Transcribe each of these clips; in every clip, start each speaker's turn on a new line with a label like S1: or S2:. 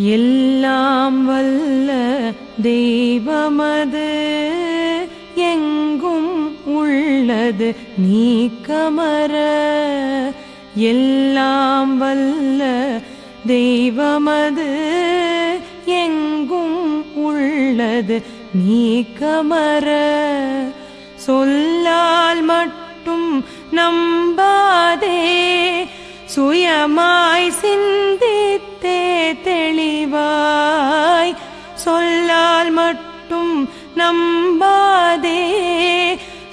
S1: எல்லாம் வல்ல தெய்வமது எங்கும் உள்ளது நீக்கமற. எல்லாம் வல்ல தெய்வமது எங்கும் உள்ளது நீக்கமற. சொல்லால் மட்டும் நம்பாதே, சுயமாய் சிந்தித்தே தெளிவாய். சொல்லால் மட்டும் நம்பாதே,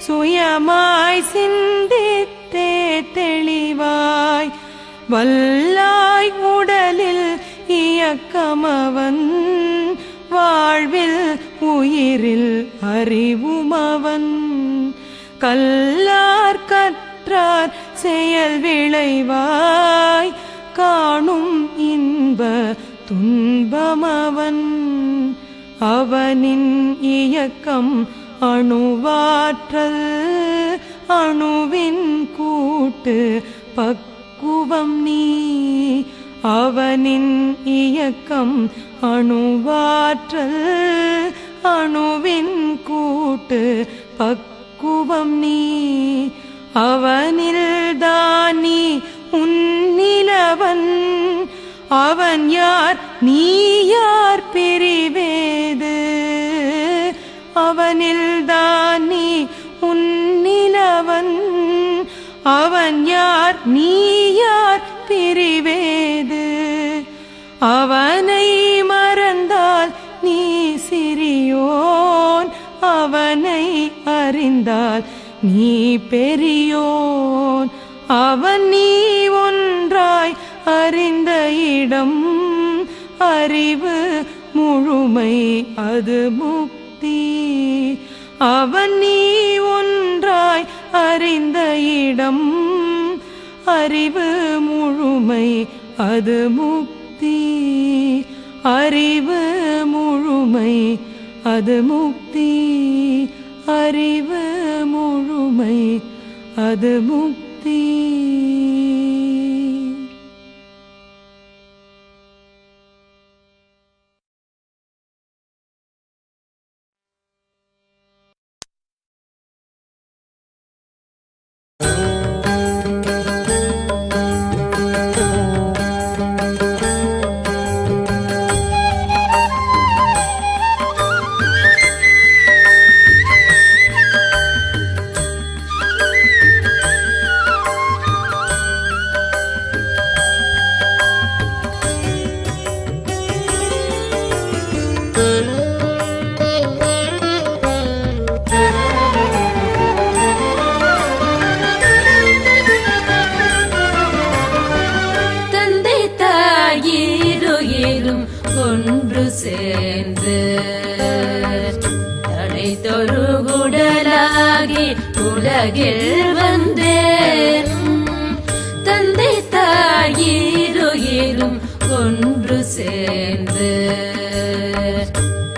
S1: சுயமாய் சிந்தித்தே தெளிவாய். வல்லாய் உடலில் இயக்கமவன், வாழ்வில் உயிரில் அறிவுமவன். கல்லார் கற்றார் செயல் விளைவாய், காணும் இன்ப துன்பமவன். அவனின் இயக்கம் அணுவாற்றல், அணுவின் கூட்டு பக்குவம் நீ. அவனின் இயக்கம் அணுவாற்றல், அணுவின் கூட்டு பக்குவம் நீ. அவனில்தான் நீ உன்னிலவன், அவன் யார் நீ யார் பிரிவேது. அவனில்தான் நீ உன்னிலவன், அவன் யார் நீ யார் பிரிவேது. அவனை மறந்தால் நீ சிறியோன், அவனை அறிந்தால் நீ பெரியோன். அவன் நீ ஒன்றாய் அறிந்த இடம், அறிவு முழுமை அது முக்தி. அவன் நீ ஒன்றாய் அறிந்த இடம், அறிவு முழுமை அது முக்தி. அறிவு முழுமை அது முக்தி. அறிவு முழுமை அது முக்தி.
S2: ஒன்று சேர்ந்து தடை தொழுகுடலாகி உலகில் வந்தேன். தந்தை தாயிரும் ஒன்று சேர்ந்து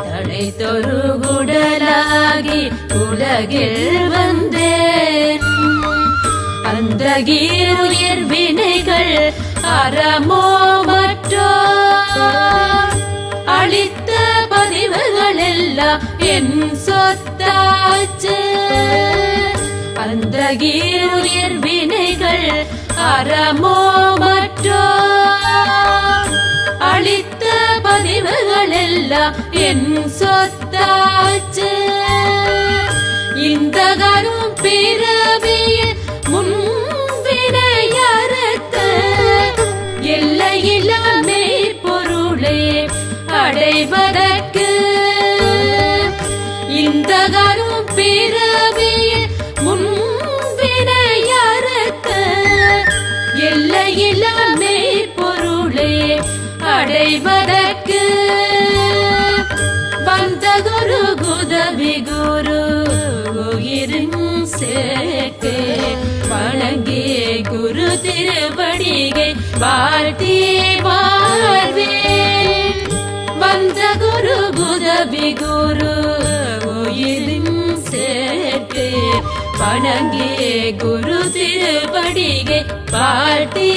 S2: தடை தொழுகுடலாகி உலகில் வந்தேன். அந்த உயிர் வினைகள் அறமோ மற்றோ அளித்த பதிவுகள் எல்லாம் என் சொத்தாச்சு. அந்த உயிர் வினைகள் அறமோ மற்றோ அளித்த பதிவுகள் எல்லாம் என் சொத்தாச்சு. இந்த கரும் பிறவியில் முன்வினையறுத்த எல்லையில்லாமே பொருளே அடைவதற்கு. இந்த கரும் பிறவியில் முன்வினையறுத்த எல்லையில்லாமே பொருளே அடைவதற்கு. வந்த குரு குதவி குரு உயிரும் சேர்க்கே வணங்கி குரு திருவடிகை வாழ்த்தி வாழ்வேன். வந்த குரு குதவி குரு உயிரும் சேர்க்கே வணங்கி குரு திருவடிகை வாழ்த்தி